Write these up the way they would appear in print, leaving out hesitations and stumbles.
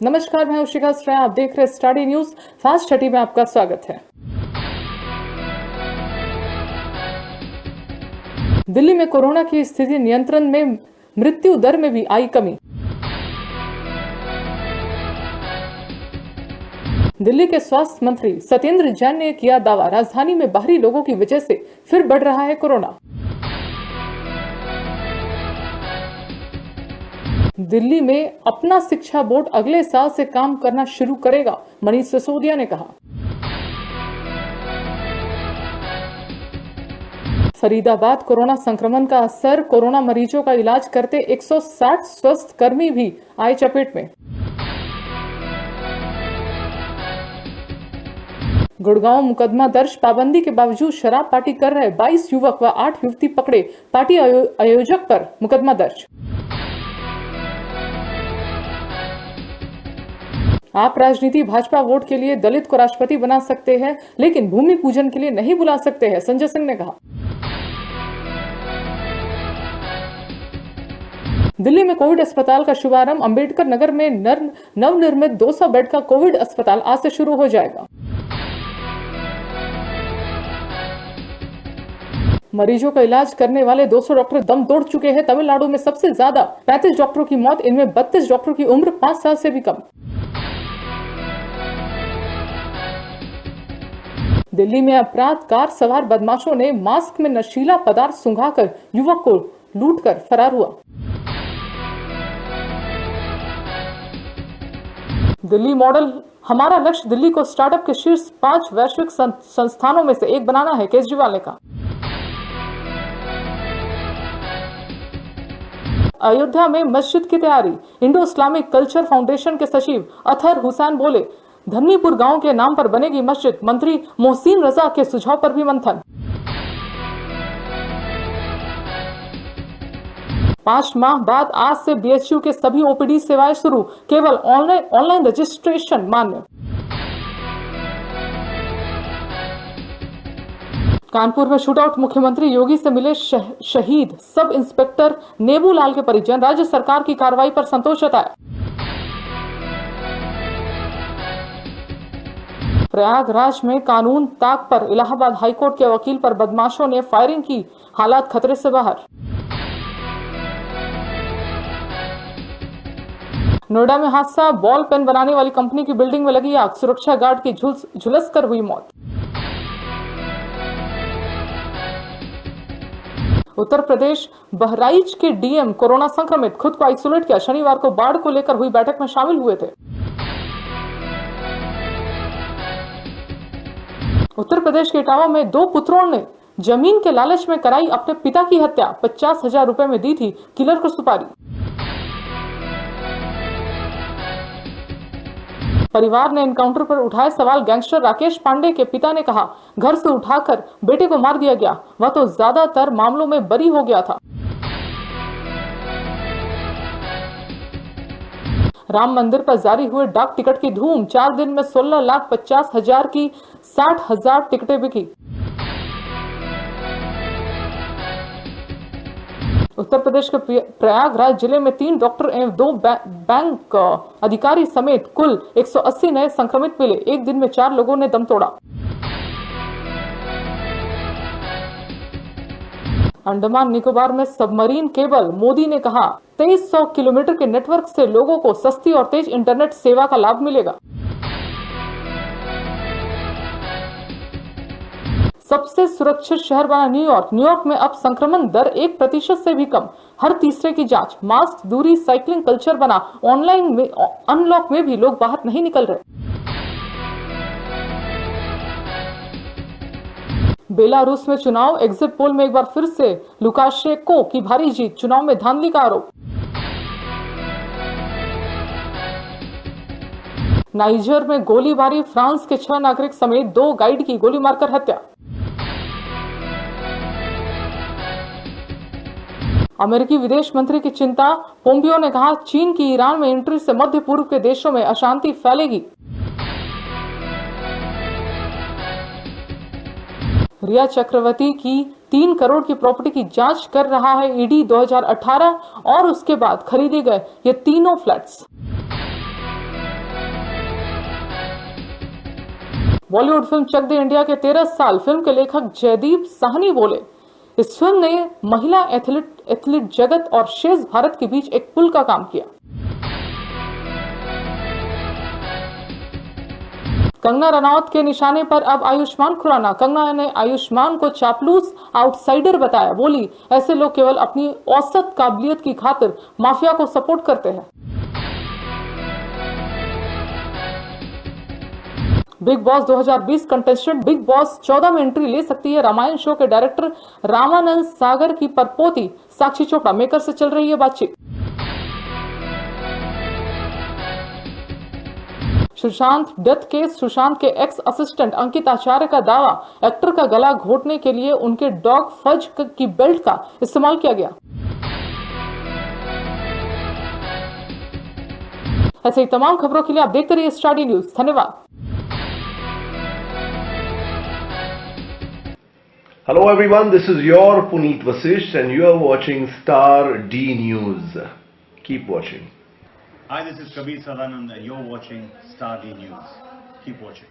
नमस्कार, मैं शिखा श्रेया, आप देख रहे स्टडी न्यूज फास्ट 30 में आपका स्वागत है। दिल्ली में कोरोना की स्थिति नियंत्रण में, मृत्यु दर में भी आई कमी। दिल्ली के स्वास्थ्य मंत्री सत्येंद्र जैन ने किया दावा, राजधानी में बाहरी लोगों की वजह से फिर बढ़ रहा है कोरोना। दिल्ली में अपना शिक्षा बोर्ड अगले साल से काम करना शुरू करेगा, मनीष सिसोदिया ने कहा। फरीदाबाद कोरोना संक्रमण का असर, कोरोना मरीजों का इलाज करते 160 स्वास्थ्य कर्मी भी आए चपेट में। गुड़गांव मुकदमा दर्ज, पाबंदी के बावजूद शराब पार्टी कर रहे 22 युवक व 8 युवती पकड़े, पार्टी आयोजक पर मुकदमा दर्ज। आप राजनीति भाजपा वोट के लिए दलित को राष्ट्रपति बना सकते हैं, लेकिन भूमि पूजन के लिए नहीं बुला सकते हैं, संजय सिंह ने कहा। दिल्ली में कोविड अस्पताल का शुभारंभ, अंबेडकर नगर में नवनिर्मित 200 बेड का कोविड अस्पताल आज से शुरू हो जाएगा। मरीजों का इलाज करने वाले 200 डॉक्टर दम तोड़ चुके हैं। तमिलनाडु में सबसे ज्यादा 35 डॉक्टरों की मौत, इनमें 32 डॉक्टरों की उम्र 5 साल से भी कम। दिल्ली में अपराध, कार सवार बदमाशों ने मास्क में नशीला पदार्थ सुंघाकर युवक को लूटकर फरार हुआ। दिल्ली मॉडल, हमारा लक्ष्य दिल्ली को स्टार्टअप के शीर्ष 5 वैश्विक संस्थानों में से एक बनाना है, केजरीवाल ने कहा। अयोध्या में मस्जिद की तैयारी, इंडो इस्लामिक कल्चर फाउंडेशन के सचिव अतहर हुसैन बोले, धन्नीपुर गांव के नाम पर बनेगी मस्जिद, मंत्री मोहसिन रजा के सुझाव पर भी मंथन। 5 माह बाद आज से बीएचयू के सभी ओपीडी सेवाएं शुरू, केवल ऑनलाइन रजिस्ट्रेशन मान्य। कानपुर में शूटआउट, मुख्यमंत्री योगी से मिले शहीद सब इंस्पेक्टर नेबूलाल के परिजन, राज्य सरकार की कार्रवाई पर संतोष जताया। प्रयागराज में कानून ताक पर इलाहाबाद हाईकोर्ट के वकील पर बदमाशों ने फायरिंग की, हालात खतरे से बाहर। नोएडा में हादसा, बॉल पेन बनाने वाली कंपनी की बिल्डिंग में लगी आग, सुरक्षा गार्ड की झुलसकर हुई मौत। उत्तर प्रदेश बहराइच के डीएम कोरोना संक्रमित, खुद को आइसोलेट किया, शनिवार को बाढ़ को लेकर हुई बैठक में शामिल हुए थे। उत्तर प्रदेश के इटावा में 2 पुत्रों ने जमीन के लालच में कराई अपने पिता की हत्या, 50,000 रुपए में दी थी किलर को सुपारी। परिवार ने एनकाउंटर पर उठाए सवाल, गैंगस्टर राकेश पांडे के पिता ने कहा, घर से उठाकर बेटे को मार दिया गया, वह तो ज्यादातर मामलों में बरी हो गया था। राम मंदिर पर जारी हुए डाक टिकट की धूम, 4 दिन में 16,50,000 की 60,000 टिकटें बिकी। उत्तर प्रदेश के प्रयागराज जिले में 3 डॉक्टर एवं 2 बैंक अधिकारी समेत कुल 180 नए संक्रमित मिले, एक दिन में 4 लोगों ने दम तोड़ा। अंडमान निकोबार में सबमरीन केबल, मोदी ने कहा 2300 किलोमीटर के नेटवर्क से लोगों को सस्ती और तेज इंटरनेट सेवा का लाभ मिलेगा। सबसे सुरक्षित शहर बना न्यूयॉर्क, न्यूयॉर्क में अब संक्रमण दर 1% से भी कम, हर तीसरे की जांच, मास्क, दूरी, साइकिलिंग कल्चर बना, ऑनलाइन में अनलॉक में भी लोग बाहर नहीं निकल रहे। बेलारूस में चुनाव, एग्जिट पोल में एक बार फिर से लुकाशेंको की भारी जीत, चुनाव में धांधली का आरोप। नाइजर में गोलीबारी, फ्रांस के 6 नागरिक समेत 2 गाइड की गोली मारकर हत्या। अमेरिकी विदेश मंत्री की चिंता, पोम्पियो ने कहा, चीन की ईरान में एंट्री से मध्य पूर्व के देशों में अशांति फैलेगी। रिया चक्रवर्ती की 3 करोड़ की प्रॉपर्टी की जांच कर रहा है ईडी। 2018 और उसके बाद खरीदे गए ये तीनों फ्लैट्स। बॉलीवुड फिल्म चक दे इंडिया के 13 साल फिल्म के लेखक जयदीप साहनी बोले, इस फिल्म ने महिला एथलीट जगत और शेष भारत के बीच एक पुल का काम किया। कंगना रनौत के निशाने पर अब आयुष्मान खुराना। कंगना ने आयुष्मान को चापलूस आउटसाइडर बताया। बोली, ऐसे लोग केवल अपनी औसत काबिलियत की खातिर माफिया को सपोर्ट करते हैं। Big boss 2020 contestant big boss 14 में एंट्री ले सकती है। रामायण शो के डायरेक्टर रामानंद सागर की परपोती साक्षी चोपड़ा मेकर से चल रही है बातचीत। Sushant death case. सुशांत के एक्स असिस्टेंट अंकित आचार्य का दावा, एक्टर का गला घोटने के लिए उनके डॉग फज की बेल्ट का इस्तेमाल किया गया। ऐसे ही तमाम खबरों के लिए आप देखते रहिए स्टार डी न्यूज। धन्यवाद। Hello everyone, this is your Puneet Vasisht and you are watching Star D News. Keep watching. Hi, this is Kabir Sadanand and you're watching Star D News. Keep watching.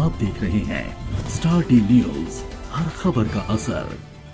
आप देख रहे हैं star D news, हर खबर का असर।